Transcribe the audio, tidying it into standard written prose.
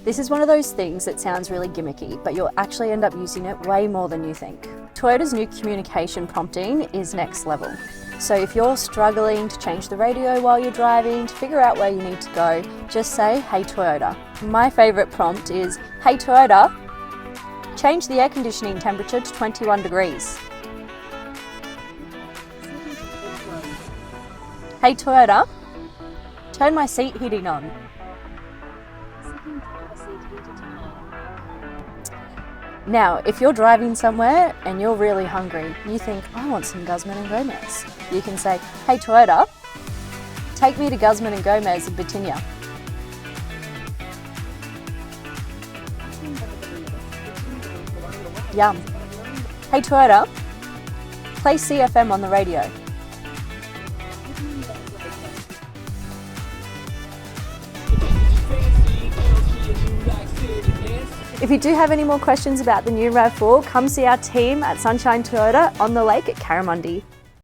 This is one of those things that sounds really gimmicky, but you'll actually end up using it way more than you think. Toyota's new communication prompting is next level. So if you're struggling to change the radio while you're driving, to figure out where you need to go, just say, "Hey Toyota." My favourite prompt is, "Hey Toyota, change the air conditioning temperature to 21 degrees. Hey Toyota, turn my seat heating on." Now, if you're driving somewhere and you're really hungry, you think, "I want some Guzman and Gomez." You can say, "Hey Toyota, take me to Guzman and Gomez in Bitinia." Yum. "Hey Toyota, play CFM on the radio." If you do have any more questions about the new RAV4, come see our team at Sunshine Toyota on the lake at Currimundi.